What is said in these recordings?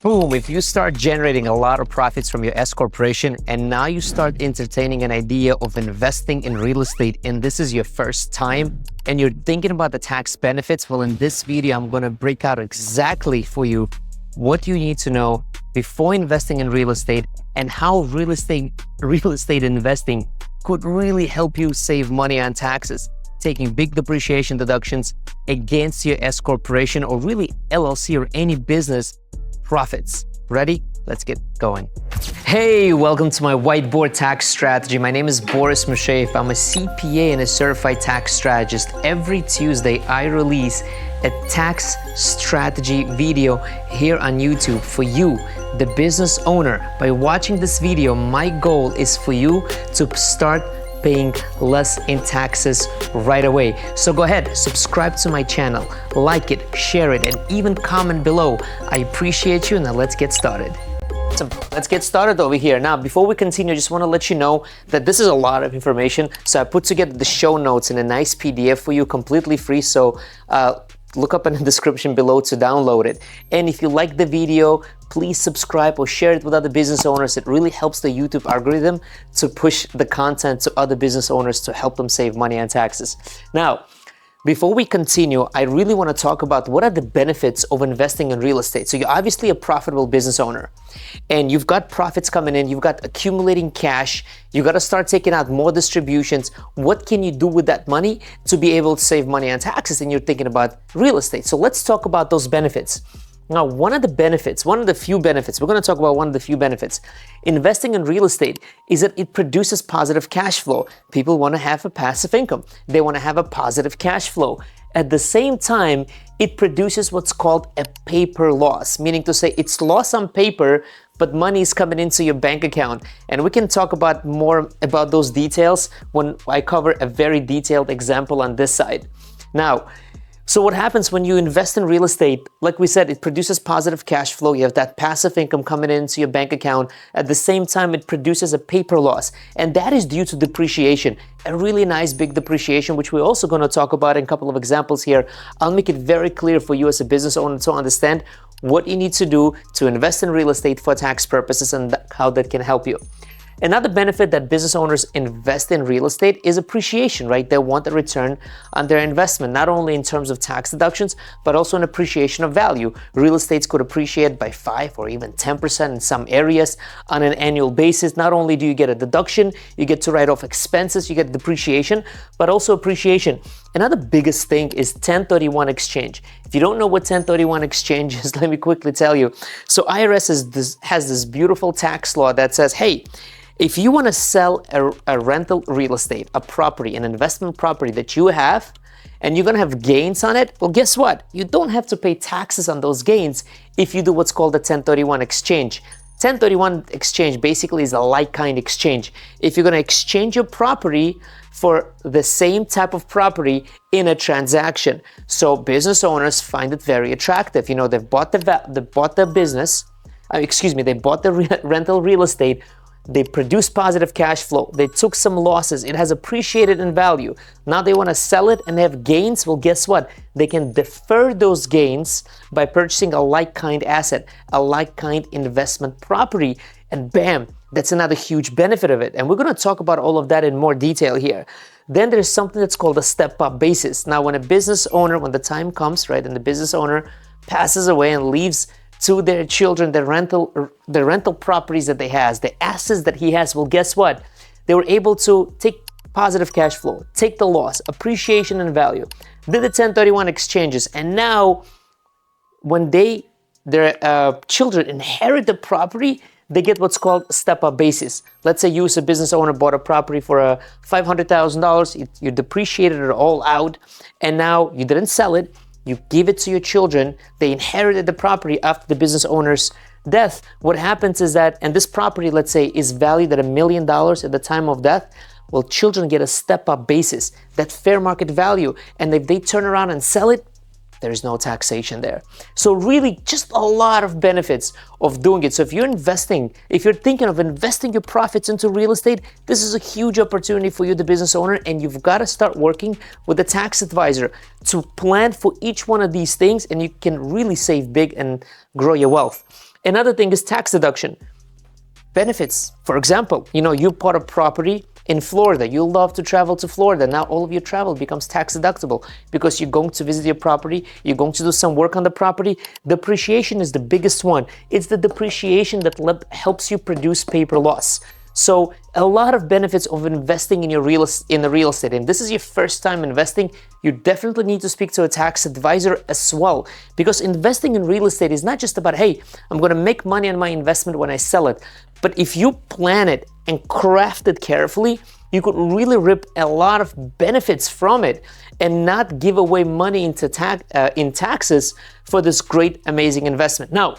Boom, if you start generating a lot of profits from your S corporation and now you start entertaining an idea of investing in real estate and this is your first time and you're thinking about the tax benefits, well, in this video, I'm going to break out exactly for you what you need to know before investing in real estate and how real estate investing could really help you save money on taxes, taking big depreciation deductions against your S corporation or really LLC or any business profits. Ready? Let's get going. Hey, welcome to my whiteboard tax strategy. My name is Boris Musheyev. I'm a CPA and a certified tax strategist. Every Tuesday, I release a tax strategy video here on YouTube for you, the business owner. By watching this video, my goal is for you to start paying less in taxes right away. So go ahead, subscribe to my channel, like it, share it, and even comment below. I appreciate you. Now let's get started. So let's get started over here. Now, before we continue, I just want to let you know that this is a lot of information. So I put together the show notes in a nice PDF for you, completely free. So look up in the description below to download it. And if you like the video, please subscribe or share it with other business owners. It really helps the YouTube algorithm to push the content to other business owners to help them save money on taxes. Now, before we continue, I really want to talk about what are the benefits of investing in real estate. So you're obviously a profitable business owner and you've got profits coming in, you've got accumulating cash, you got to start taking out more distributions. What can you do with that money to be able to save money on taxes? And you're thinking about real estate. So let's talk about those benefits. Now, one of the few benefits, we're going to talk about one of the few benefits. Investing in real estate is that it produces positive cash flow. People want to have a passive income. They want to have a positive cash flow. At the same time, it produces what's called a paper loss, meaning to say it's loss on paper, but money is coming into your bank account. And we can talk about more about those details when I cover a very detailed example on this side. Now, so what happens when you invest in real estate? Like we said, it produces positive cash flow. You have that passive income coming into your bank account. At the same time, it produces a paper loss. And that is due to depreciation, a really nice big depreciation, which we're also going to talk about in a couple of examples here. I'll make it very clear for you as a business owner to understand what you need to do to invest in real estate for tax purposes and how that can help you. Another benefit that business owners invest in real estate is appreciation, right? They want a return on their investment, not only in terms of tax deductions, but also an appreciation of value. Real estates could appreciate by 5 or even 10% in some areas on an annual basis. Not only do you get a deduction, you get to write off expenses, you get depreciation, but also appreciation. Another biggest thing is 1031 exchange. If you don't know what 1031 exchange is, let me quickly tell you. So IRS has this beautiful tax law that says, hey, if you want to sell a rental real estate, a property, an investment property that you have, and you're going to have gains on it, well, guess what? You don't have to pay taxes on those gains if you do what's called a 1031 exchange. 1031 exchange basically is a like-kind exchange. If you're going to exchange your property for the same type of property in a transaction. So business owners find it very attractive. You know, they bought the rental real estate. They produced positive cash flow. They took some losses. It has appreciated in value. Now they want to sell it and have gains. Well, guess what? They can defer those gains by purchasing a like-kind asset, a like-kind investment property. And bam, that's another huge benefit of it. And we're going to talk about all of that in more detail here. Then there's something that's called a step-up basis. Now, when a business owner, when the time comes, right, and the business owner passes away and leaves to their children, the rental properties that they has, the assets that he has, well, guess what? They were able to take positive cash flow, take the loss, appreciation and value, did the 1031 exchanges, and now when their children inherit the property, they get what's called step-up basis. Let's say you as a business owner bought a property for $500,000, you depreciated it all out, and now you didn't sell it. You give it to your children, they inherited the property after the business owner's death. What happens is that, and this property, let's say, is valued at $1 million at the time of death, well, children get a step-up basis, that fair market value, and if they turn around and sell it, there's no taxation there. So really just a lot of benefits of doing it. So if you're thinking of investing your profits into real estate, this is a huge opportunity for you, the business owner, and you've got to start working with a tax advisor to plan for each one of these things, and you can really save big and grow your wealth. Another thing is tax deduction. Benefits. For example, you bought a property in Florida. You love to travel to Florida. Now all of your travel becomes tax deductible because you're going to visit your property. You're going to do some work on the property. Depreciation is the biggest one. It's the depreciation that helps you produce paper loss. So a lot of benefits of investing in the real estate. And this is your first time investing, you definitely need to speak to a tax advisor as well, because investing in real estate is not just about, hey, I'm going to make money on my investment when I sell it. But if you plan it and craft it carefully, you could really reap a lot of benefits from it and not give away money into in taxes for this great, amazing investment. Now,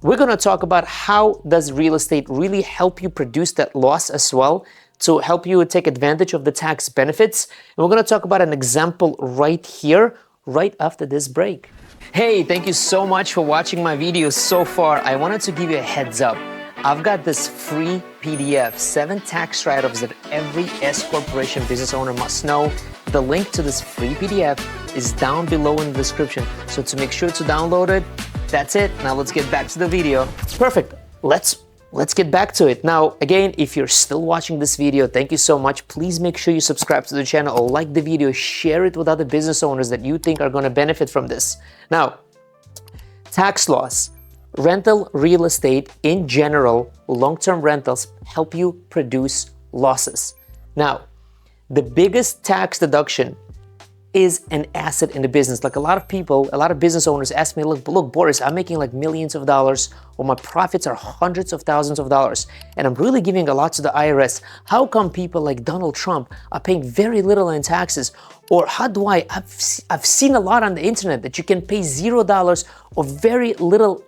we're going to talk about how does real estate really help you produce that loss as well, to help you take advantage of the tax benefits. And we're going to talk about an example right here, right after this break. Hey, thank you so much for watching my video so far. I wanted to give you a heads up. I've got this free PDF, 7 tax write-offs that every S-corporation business owner must know. The link to this free PDF is down below in the description. So to make sure to download it, that's it. Now let's get back to the video. Perfect. Let's get back to it. Now, again, if you're still watching this video, thank you so much. Please make sure you subscribe to the channel or like the video, share it with other business owners that you think are going to benefit from this. Now, tax loss. Rental real estate in general, long-term rentals help you produce losses. Now, the biggest tax deduction is an asset in the business. Like a lot of business owners ask me, look, Boris, I'm making like millions of dollars, or my profits are hundreds of thousands of dollars, and I'm really giving a lot to the IRS. How come people like Donald Trump are paying very little in taxes? Or how do I've seen a lot on the internet that you can pay $0 or very little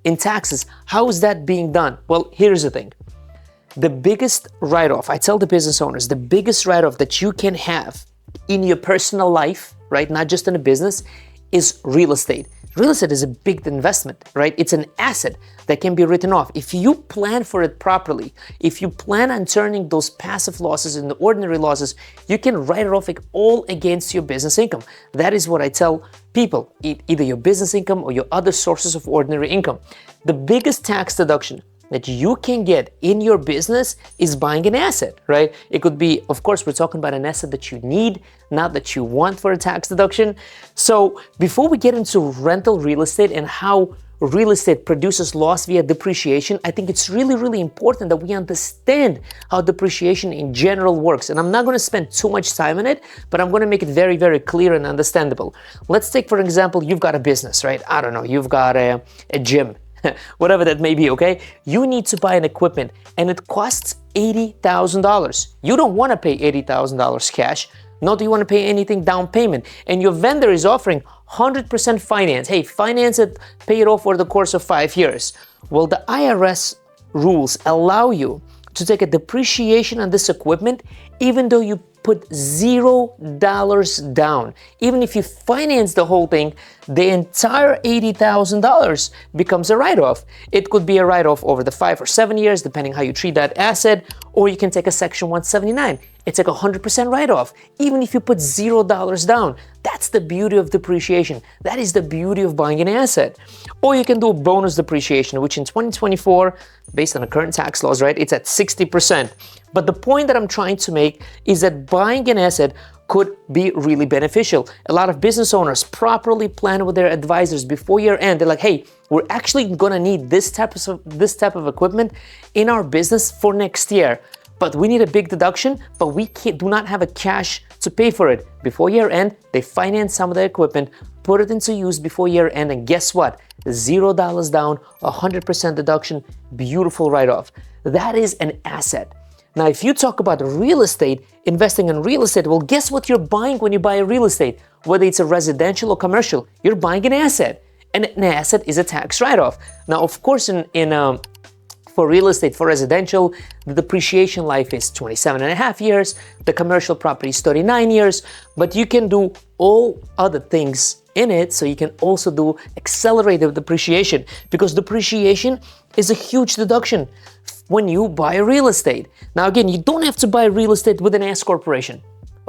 in taxes. How is that being done? Well, here's the thing. The biggest write-off, I tell the business owners, the biggest write-off that you can have in your personal life, right, not just in a business, is real estate. Real estate is a big investment, right? It's an asset that can be written off. If you plan for it properly, if you plan on turning those passive losses into ordinary losses, you can write it off all against your business income. That is what I tell people, either your business income or your other sources of ordinary income. The biggest tax deduction that you can get in your business is buying an asset, right? It could be, of course, we're talking about an asset that you need, not that you want for a tax deduction. So before we get into rental real estate and how real estate produces loss via depreciation, I think it's really, really important that we understand how depreciation in general works. And I'm not going to spend too much time on it, but I'm going to make it very, very clear and understandable. Let's take, for example, you've got a business, right? I don't know, you've got a gym. Whatever that may be, okay? You need to buy an equipment and it costs $80,000. You don't want to pay $80,000 cash, nor do you want to pay anything down payment. And your vendor is offering 100% finance. Hey, finance it, pay it off over the course of 5 years. Well, the IRS rules allow you to take a depreciation on this equipment even though you put $0 down. Even if you finance the whole thing, the entire $80,000 becomes a write-off. It could be a write-off over the 5 or 7 years, depending how you treat that asset, or you can take a Section 179. It's like 100% write-off, even if you put $0 down. That's the beauty of depreciation. That is the beauty of buying an asset. Or you can do bonus depreciation, which in 2024, based on the current tax laws, right, it's at 60%. But the point that I'm trying to make is that buying an asset could be really beneficial. A lot of business owners properly plan with their advisors before year end. They're like, hey, we're actually gonna need this type of equipment in our business for next year. But we need a big deduction, but we do not have a cash to pay for it. Before year end, they finance some of the equipment, put it into use before year end, and guess what? $0 down, 100% deduction, beautiful write-off. That is an asset. Now, if you talk about real estate, investing in real estate, well, guess what you're buying when you buy a real estate? Whether it's a residential or commercial, you're buying an asset. And an asset is a tax write-off. Now, of course, for real estate, for residential, the depreciation life is 27.5 years. The commercial property is 39 years. But you can do all other things in it, so you can also do accelerated depreciation, because depreciation is a huge deduction when you buy real estate. Now, again, you don't have to buy real estate with an S corporation.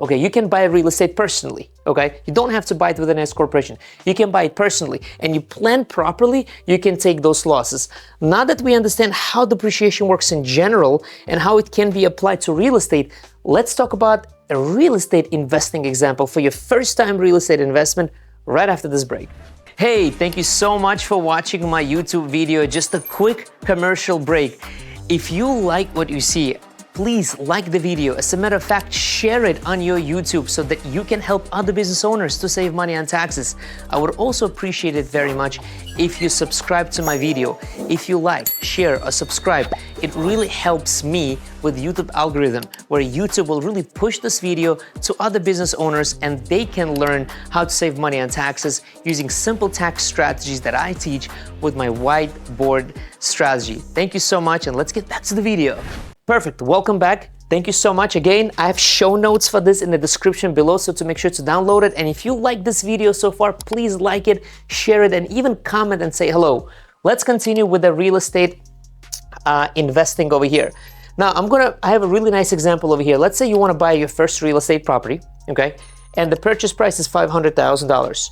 Okay, you can buy real estate personally. Okay, you don't have to buy it with an S corporation. You can buy it personally, and you plan properly, you can take those losses. Now that we understand how depreciation works in general and how it can be applied to real estate, let's talk about a real estate investing example for your first time real estate investment right after this break. Hey, thank you so much for watching my YouTube video. Just a quick commercial break. If you like what you see, please like the video. As a matter of fact, share it on your YouTube so that you can help other business owners to save money on taxes. I would also appreciate it very much if you subscribe to my video. If you like, share, or subscribe, it really helps me with YouTube algorithm, where YouTube will really push this video to other business owners and they can learn how to save money on taxes using simple tax strategies that I teach with my whiteboard strategy. Thank you so much, and let's get back to the video. Perfect, welcome back. Thank you so much. Again, I have show notes for this in the description below, so to make sure to download it. And if you like this video so far, please like it, share it, and even comment and say hello. Let's continue with the real estate investing over here. Now, I have a really nice example over here. Let's say you want to buy your first real estate property, okay? And the purchase price is $500,000.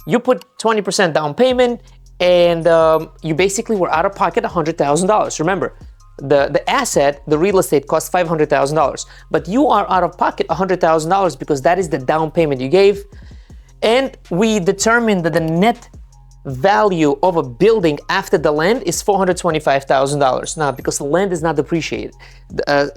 You put 20% down payment, and you basically were out of pocket $100,000. Remember, the asset, the real estate, costs $500,000, but you are out of pocket $100,000 because that is the down payment you gave. And we determined that the net value of a building after the land is $425,000. Now, because the land is not depreciated,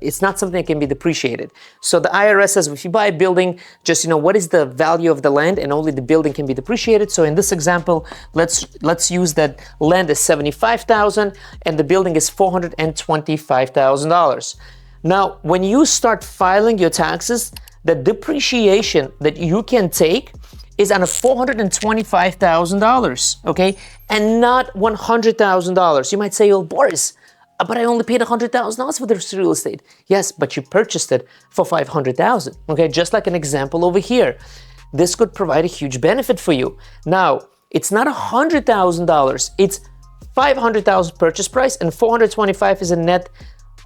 it's not something that can be depreciated. So the IRS says if you buy a building, just what is the value of the land, and only the building can be depreciated. So in this example, let's use that land is $75,000 and the building is $425,000. Now, when you start filing your taxes, the depreciation that you can take is on a $425,000, okay? And not $100,000. You might say, well, Boris, but I only paid $100,000 for this real estate. Yes, but you purchased it for $500,000, okay? Just like an example over here. This could provide a huge benefit for you. Now, it's not $100,000, it's $500,000 purchase price, and $425,000 is a net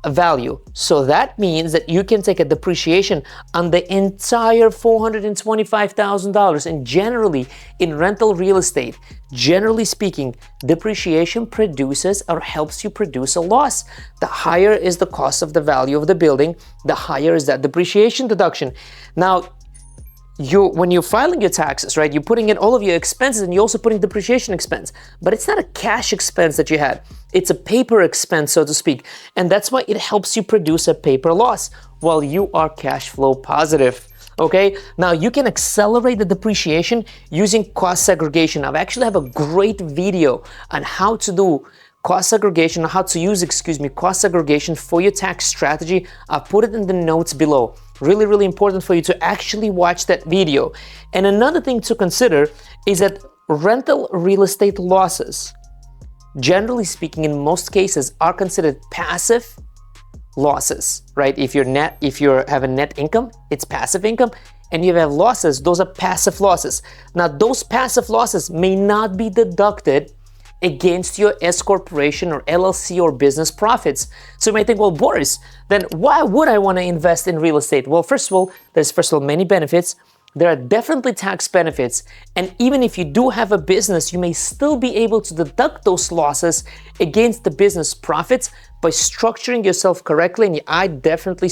value. So that means that you can take a depreciation on the entire $425,000. And generally, in rental real estate, generally speaking, depreciation produces or helps you produce a loss. The higher is the cost of the value of the building, the higher is that depreciation deduction. Now, when you're filing your taxes, right, you're putting in all of your expenses, and you're also putting depreciation expense, but it's not a cash expense that you had. It's a paper expense, so to speak. And that's why it helps you produce a paper loss while you are cash flow positive. Okay, now you can accelerate the depreciation using cost segregation. I actually have a great video on how to do cost segregation, how to use, cost segregation for your tax strategy. I'll put it in the notes below. Really, really important for you to actually watch that video. And another thing to consider is that rental real estate losses, generally speaking, in most cases, are considered passive losses, right? If you have a net income, it's passive income, and you have losses, those are passive losses. Now, those passive losses may not be deducted against your S corporation or LLC or business profits. So you might think, well, Boris, then why would I want to invest in real estate? Well, first of all, there's many benefits. There are definitely tax benefits. And even if you do have a business, you may still be able to deduct those losses against the business profits by structuring yourself correctly. And I definitely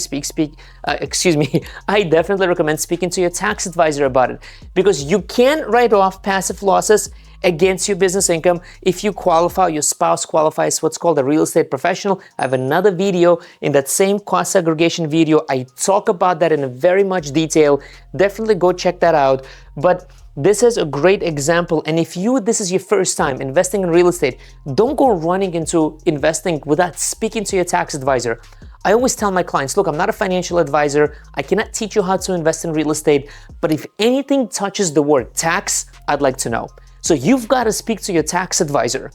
I definitely recommend speaking to your tax advisor about it, because you can write off passive losses against your business income if you qualify, your spouse qualifies, what's called a real estate professional. I have another video. In that same cost segregation video, I talk about that in a very much detail. Definitely go check that out. But this is a great example. And if this is your first time investing in real estate, don't go running into investing without speaking to your tax advisor. I always tell my clients, look, I'm not a financial advisor. I cannot teach you how to invest in real estate. But if anything touches the word tax, I'd like to know. So you've got to speak to your tax advisor.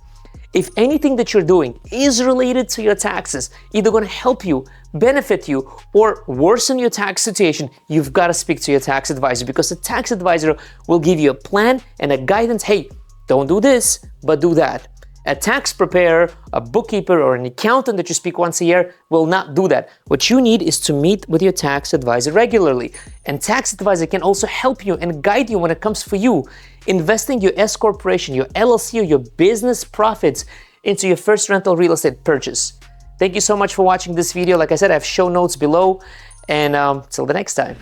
If anything that you're doing is related to your taxes, either going to help you, benefit you, or worsen your tax situation, you've got to speak to your tax advisor, because the tax advisor will give you a plan and a guidance. Hey, don't do this, but do that. A tax preparer, a bookkeeper, or an accountant that you speak once a year will not do that. What you need is to meet with your tax advisor regularly. And tax advisor can also help you and guide you when it comes for you investing your S corporation, your LLC, or your business profits into your first rental real estate purchase. Thank you so much for watching this video. Like I said, I have show notes below, and till the next time.